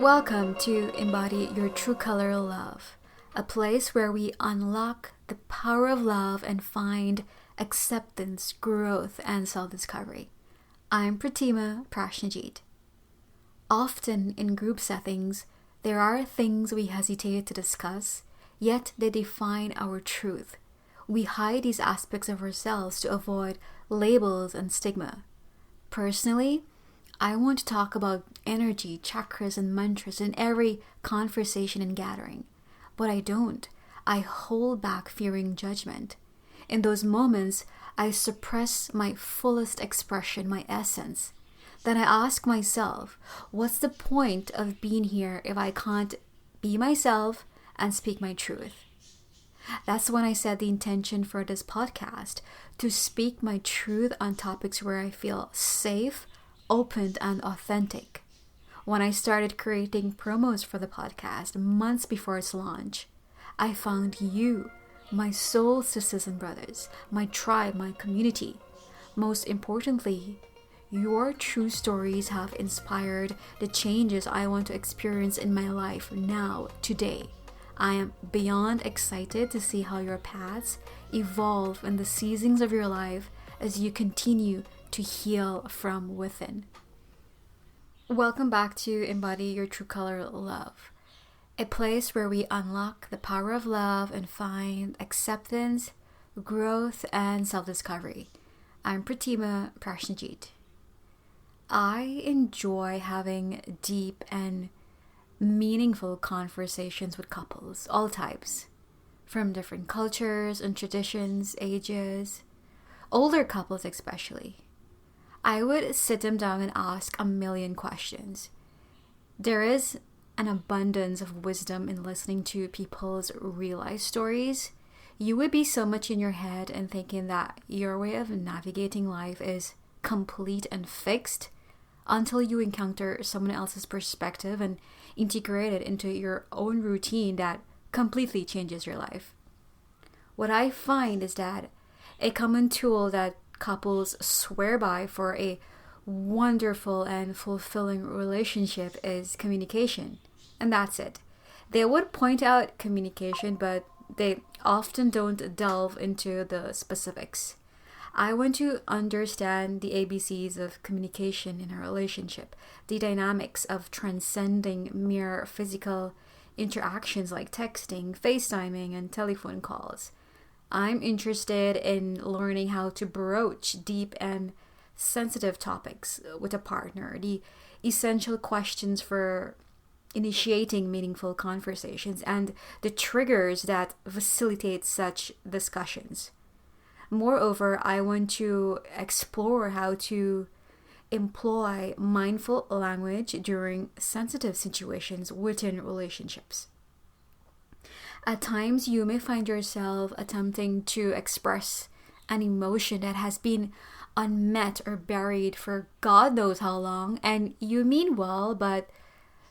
Welcome to Embody Your True Color Love, a place where we unlock the power of love and find acceptance, growth, and self-discovery. I'm Pratima Prashnajit. Often in group settings, there are things we hesitate to discuss, yet they define our truth. We hide these aspects of ourselves to avoid labels and stigma. Personally, I want to talk about energy, chakras, and mantras in every conversation and gathering. But I don't. I hold back fearing judgment. In those moments, I suppress my fullest expression, my essence. Then I ask myself, what's the point of being here if I can't be myself and speak my truth? That's when I set the intention for this podcast, to speak my truth on topics where I feel safe, open, and authentic. When I started creating promos for the podcast months before its launch, I found you, my soul sisters and brothers, my tribe, my community. Most importantly, your true stories have inspired the changes I want to experience in my life now, today. I am beyond excited to see how your paths evolve in the seasons of your life as you continue to heal from within. Welcome back to Embody Your True Color Love, a place where we unlock the power of love and find acceptance, growth, and self-discovery. I'm Pratima Prashnajit. I enjoy having deep and meaningful conversations with couples, all types, from different cultures and traditions, ages, older couples especially. I would sit them down and ask a million questions. There is an abundance of wisdom in listening to people's real life stories. You would be so much in your head and thinking that your way of navigating life is complete and fixed until you encounter someone else's perspective and integrate it into your own routine that completely changes your life. What I find is that a common tool that couples swear by for a wonderful and fulfilling relationship is communication. And that's it. They would point out communication, but they often don't delve into the specifics. I want to understand the ABCs of communication in a relationship, the dynamics of transcending mere physical interactions like texting, FaceTiming, and telephone calls. I'm interested in learning how to broach deep and sensitive topics with a partner, the essential questions for initiating meaningful conversations, and the triggers that facilitate such discussions. Moreover, I want to explore how to employ mindful language during sensitive situations within relationships. At times, you may find yourself attempting to express an emotion that has been unmet or buried for God knows how long, and you mean well, but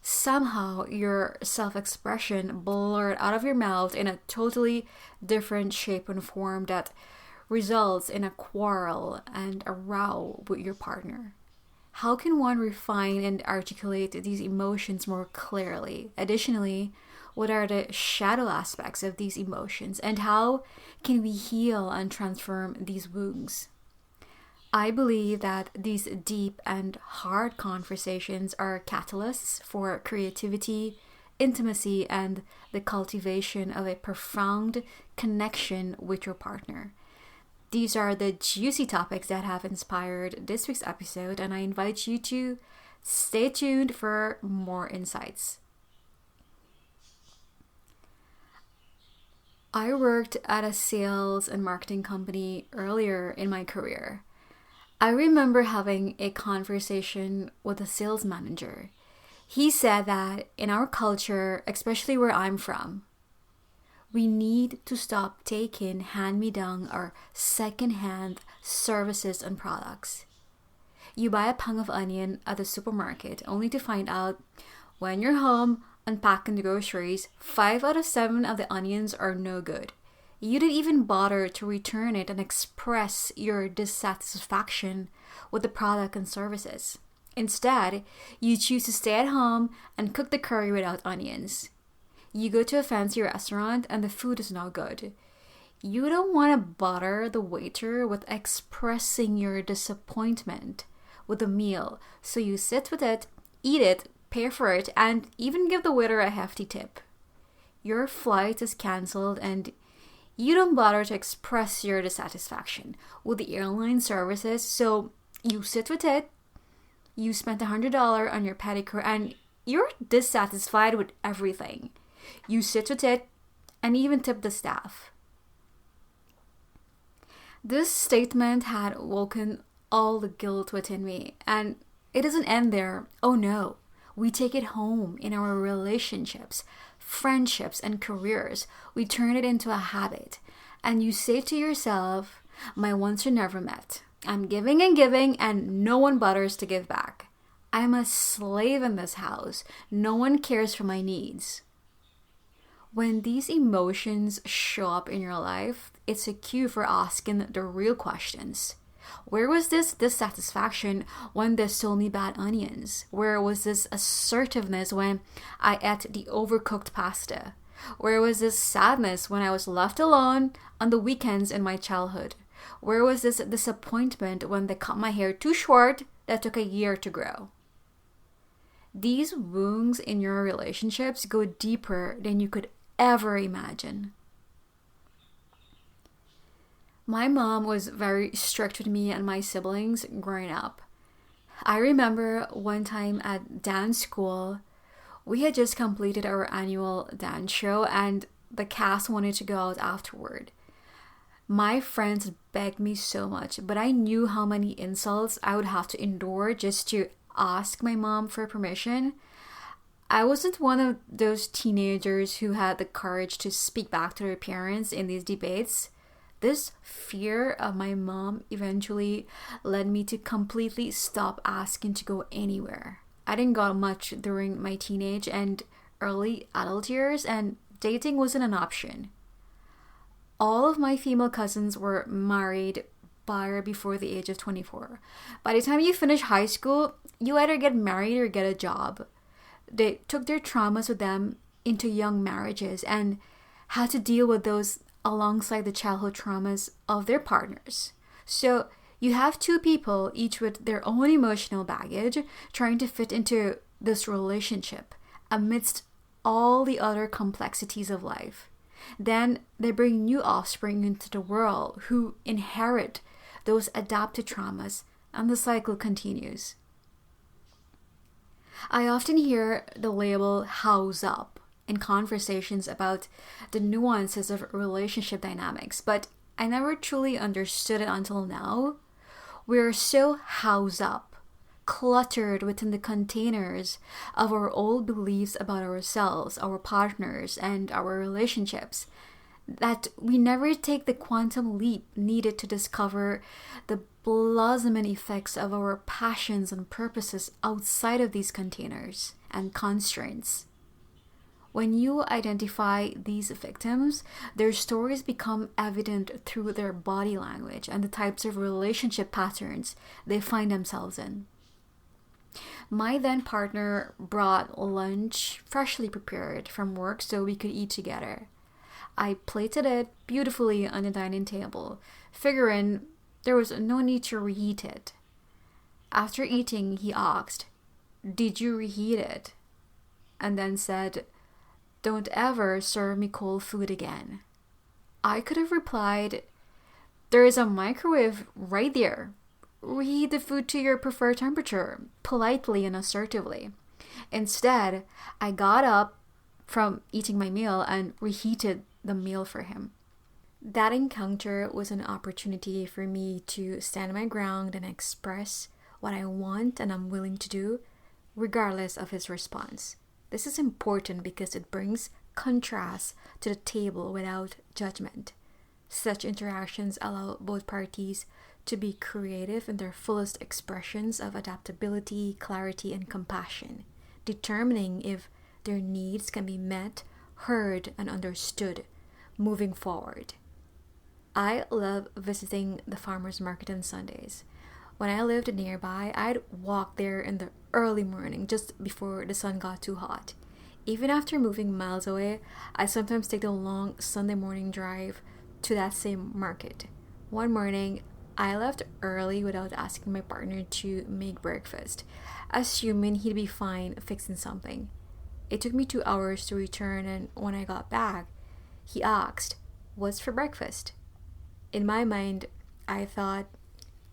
somehow your self-expression blurred out of your mouth in a totally different shape and form that results in a quarrel and a row with your partner. How can one refine and articulate these emotions more clearly? Additionally, what are the shadow aspects of these emotions, and how can we heal and transform these wounds? I believe that these deep and hard conversations are catalysts for creativity, intimacy, and the cultivation of a profound connection with your partner. These are the juicy topics that have inspired this week's episode, and I invite you to stay tuned for more insights. I worked at a sales and marketing company earlier in my career. I remember having a conversation with a sales manager. He said that in our culture, especially where I'm from, we need to stop taking hand-me-down or second-hand services and products. You buy a pound of onion at the supermarket only to find out when you're home unpacking the groceries, 5 out of 7 of the onions are no good. You didn't even bother to return it and express your dissatisfaction with the product and services. Instead, you choose to stay at home and cook the curry without onions. You go to a fancy restaurant and the food is not good. You don't want to bother the waiter with expressing your disappointment with the meal, so you sit with it, eat it, pay for it, and even give the waiter a hefty tip. Your flight is cancelled and you don't bother to express your dissatisfaction with the airline services, so you sit with it. You spent $100 on your pedicure and you're dissatisfied with everything. You sit with it and even tip the staff. This statement had woken all the guilt within me, and it doesn't end there. Oh no, we take it home in our relationships, friendships, and careers. We turn it into a habit, and you say to yourself, my wants are never met. I'm giving and no one bothers to give back. I'm a slave in this house. No one cares for my needs. When these emotions show up in your life, it's a cue for asking the real questions. Where was this dissatisfaction when they sold me bad onions? Where was this assertiveness when I ate the overcooked pasta? Where was this sadness when I was left alone on the weekends in my childhood? Where was this disappointment when they cut my hair too short that took a year to grow? These wounds in your relationships go deeper than you could ever imagine. My mom was very strict with me and my siblings growing up. I remember one time at dance school, we had just completed our annual dance show and the cast wanted to go out afterward. My friends begged me so much, but I knew how many insults I would have to endure just to ask my mom for permission. I wasn't one of those teenagers who had the courage to speak back to their parents in these debates. This fear of my mom eventually led me to completely stop asking to go anywhere. I didn't go out much during my teenage and early adult years, and dating wasn't an option. All of my female cousins were married by or before the age of 24. By the time you finish high school, you either get married or get a job. They took their traumas with them into young marriages and had to deal with those alongside the childhood traumas of their partners. So you have two people, each with their own emotional baggage, trying to fit into this relationship amidst all the other complexities of life. Then they bring new offspring into the world who inherit those adapted traumas, and the cycle continues. I often hear the label house up in conversations about the nuances of relationship dynamics, but I never truly understood it until now. We're so housed up, cluttered within the containers of our old beliefs about ourselves, our partners, and our relationships, that we never take the quantum leap needed to discover the blossoming effects of our passions and purposes outside of these containers and constraints. When you identify these victims, their stories become evident through their body language and the types of relationship patterns they find themselves in. My then partner brought lunch freshly prepared from work so we could eat together. I plated it beautifully on the dining table, figuring there was no need to reheat it. After eating, he asked, "Did you reheat it?" And then said, "Don't ever serve me cold food again." I could have replied, "There is a microwave right there. Reheat the food to your preferred temperature," politely and assertively. Instead, I got up from eating my meal and reheated the meal for him. That encounter was an opportunity for me to stand my ground and express what I want and I'm willing to do, regardless of his response. This is important because it brings contrast to the table without judgment. Such interactions allow both parties to be creative in their fullest expressions of adaptability, clarity, and compassion, determining if their needs can be met, heard, and understood moving forward. I love visiting the farmers market on Sundays. When I lived nearby, I'd walk there in the early morning just before the sun got too hot. Even after moving miles away, I sometimes take the long Sunday morning drive to that same market. One morning, I left early without asking my partner to make breakfast, assuming he'd be fine fixing something. It took me 2 hours to return, and when I got back, he asked, "What's for breakfast?" In my mind, I thought,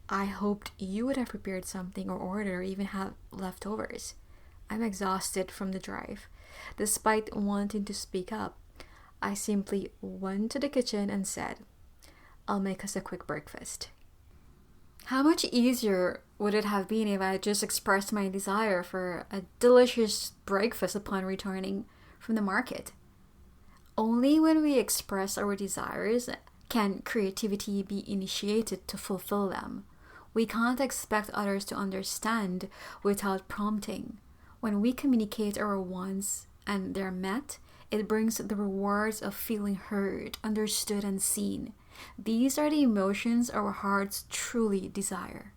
I hoped you would have prepared something or ordered or even have leftovers. I'm exhausted from the drive. Despite wanting to speak up, I simply went to the kitchen and said, "I'll make us a quick breakfast." How much easier would it have been if I just expressed my desire for a delicious breakfast upon returning from the market? Only when we express our desires can creativity be initiated to fulfill them. We can't expect others to understand without prompting. When we communicate our wants and they're met, it brings the rewards of feeling heard, understood, and seen. These are the emotions our hearts truly desire.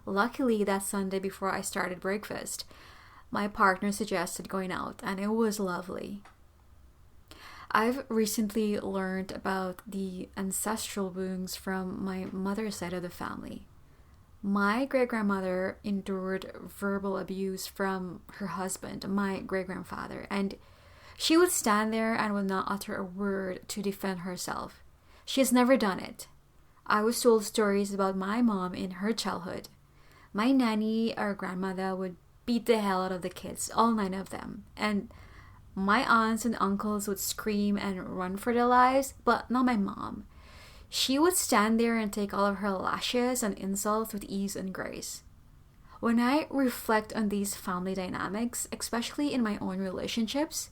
Luckily, that Sunday before I started breakfast, my partner suggested going out, and it was lovely. I've recently learned about the ancestral wounds from my mother's side of the family. My great-grandmother endured verbal abuse from her husband, my great-grandfather, and she would stand there and would not utter a word to defend herself. She has never done it. I was told stories about my mom in her childhood. My nanny, our grandmother, would beat the hell out of the kids, all 9 of them, and my aunts and uncles would scream and run for their lives, but not my mom. She would stand there and take all of her lashes and insults with ease and grace. When I reflect on these family dynamics, especially in my own relationships,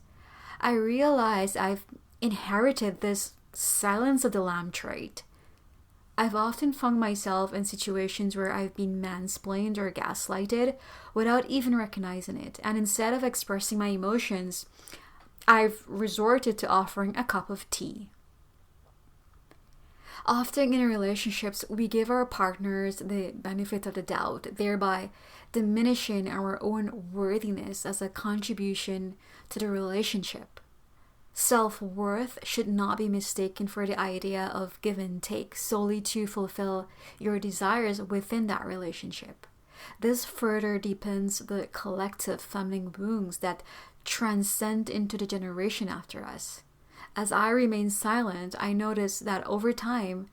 I realize I've inherited this silence of the lamb trait. I've often found myself in situations where I've been mansplained or gaslighted without even recognizing it, and instead of expressing my emotions, I've resorted to offering a cup of tea. Often in relationships, we give our partners the benefit of the doubt, thereby diminishing our own worthiness as a contribution to the relationship. Self-worth should not be mistaken for the idea of give and take solely to fulfill your desires within that relationship. This further deepens the collective feminine wounds that transcend into the generation after us. As I remain silent, I notice that over time,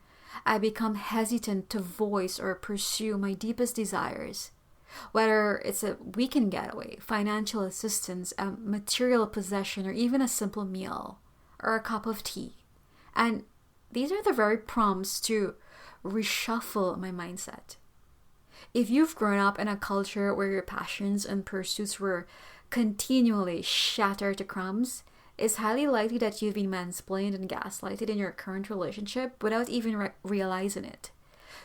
I become hesitant to voice or pursue my deepest desires. Whether it's a weekend getaway, financial assistance, a material possession, or even a simple meal, or a cup of tea. And these are the very prompts to reshuffle my mindset. If you've grown up in a culture where your passions and pursuits were continually shattered to crumbs, it's highly likely that you've been mansplained and gaslighted in your current relationship without even realizing it.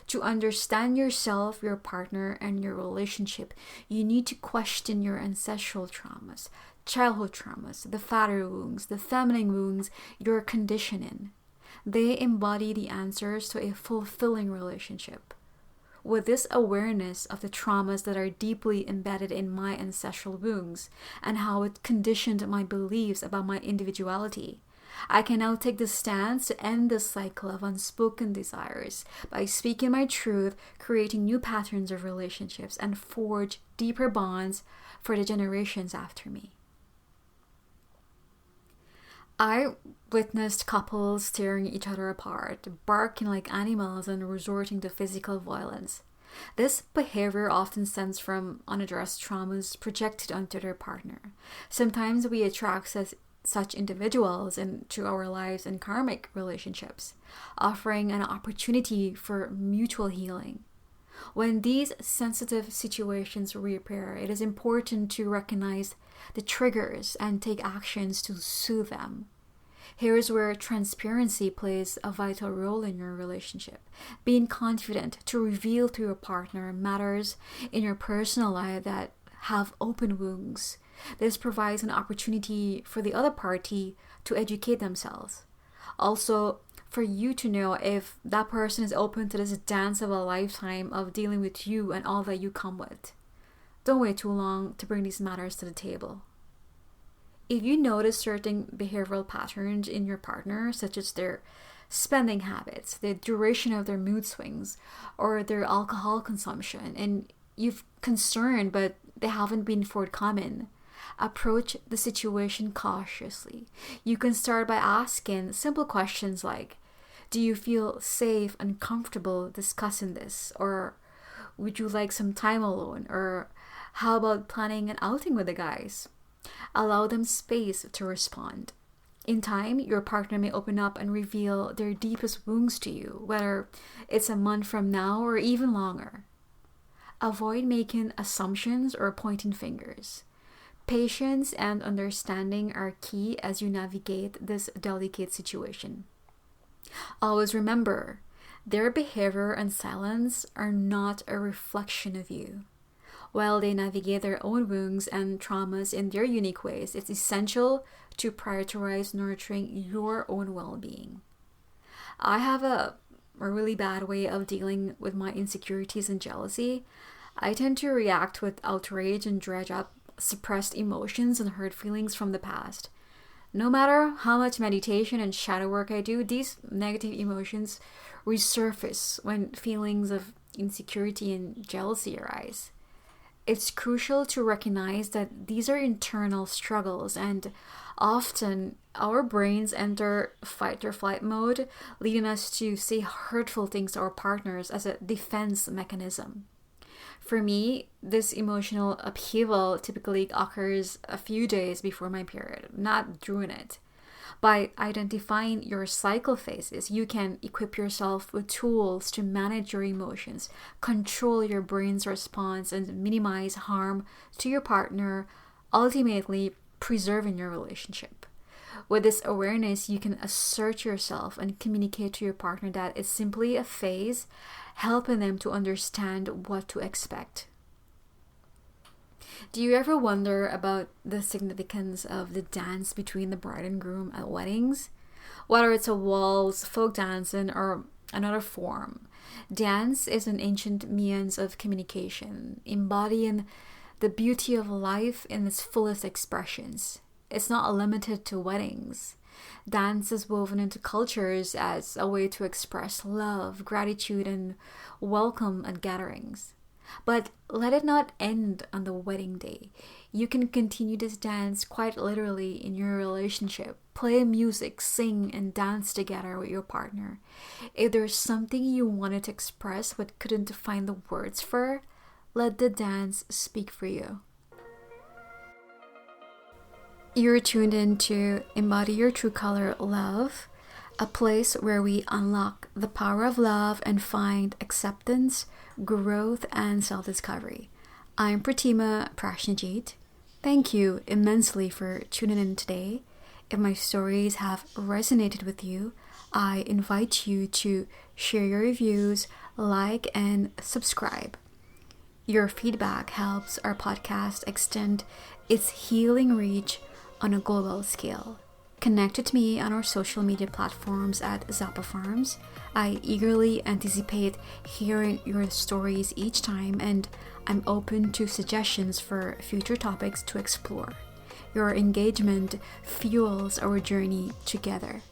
To understand yourself, your partner, and your relationship, you need to question your ancestral traumas, childhood traumas, the father wounds, the feminine wounds, your conditioning. They embody the answers to a fulfilling relationship. With this awareness of the traumas that are deeply embedded in my ancestral wounds and how it conditioned my beliefs about my individuality, I can now take the stance to end this cycle of unspoken desires by speaking my truth, creating new patterns of relationships, and forge deeper bonds for the generations after me. I witnessed couples tearing each other apart, barking like animals, and resorting to physical violence. This behavior often stems from unaddressed traumas projected onto their partner. Sometimes we attract such individuals into our lives in karmic relationships, offering an opportunity for mutual healing. When these sensitive situations reappear, it is important to recognize the triggers and take actions to soothe them. Here is where transparency plays a vital role in your relationship. Being confident to reveal to your partner matters in your personal life that have open wounds. This provides an opportunity for the other party to educate themselves. Also, for you to know if that person is open to this dance of a lifetime of dealing with you and all that you come with. Don't wait too long to bring these matters to the table. If you notice certain behavioral patterns in your partner, such as their spending habits, the duration of their mood swings, or their alcohol consumption, and you've concerned but they haven't been forthcoming, approach the situation cautiously. You can start by asking simple questions like, do you feel safe and comfortable discussing this? Or would you like some time alone? Or how about planning an outing with the guys? Allow them space to respond. In time, your partner may open up and reveal their deepest wounds to you, whether it's a month from now or even longer. Avoid making assumptions or pointing fingers. Patience and understanding are key as you navigate this delicate situation. Always remember, their behavior and silence are not a reflection of you. While they navigate their own wounds and traumas in their unique ways, it's essential to prioritize nurturing your own well-being. I have a really bad way of dealing with my insecurities and jealousy. I tend to react with outrage and dredge up suppressed emotions and hurt feelings from the past. No matter how much meditation and shadow work I do, these negative emotions resurface when feelings of insecurity and jealousy arise. It's crucial to recognize that these are internal struggles, and often our brains enter fight or flight mode, leading us to say hurtful things to our partners as a defense mechanism. For me, this emotional upheaval typically occurs a few days before my period, not during it. By identifying your cycle phases, you can equip yourself with tools to manage your emotions, control your brain's response, and minimize harm to your partner, ultimately preserving your relationship. With this awareness, you can assert yourself and communicate to your partner that it's simply a phase, helping them to understand what to expect. Do you ever wonder about the significance of the dance between the bride and groom at weddings? Whether it's a waltz, folk dancing, or another form, dance is an ancient means of communication, embodying the beauty of life in its fullest expressions. It's not limited to weddings. Dance is woven into cultures as a way to express love, gratitude, and welcome at gatherings. But let it not end on the wedding day. You can continue this dance quite literally in your relationship. Play music, sing, and dance together with your partner. If there's something you wanted to express but couldn't find the words for, let the dance speak for you. You're tuned in to Embody Your True Color Love, a place where we unlock the power of love and find acceptance, growth, and self-discovery. I'm Pratima Prashnajit. Thank you immensely for tuning in today. If my stories have resonated with you, I invite you to share your reviews, like, and subscribe. Your feedback helps our podcast extend its healing reach on a global scale. Connect with me on our social media platforms at Zappa Farms. I eagerly anticipate hearing your stories each time, and I'm open to suggestions for future topics to explore. Your engagement fuels our journey together.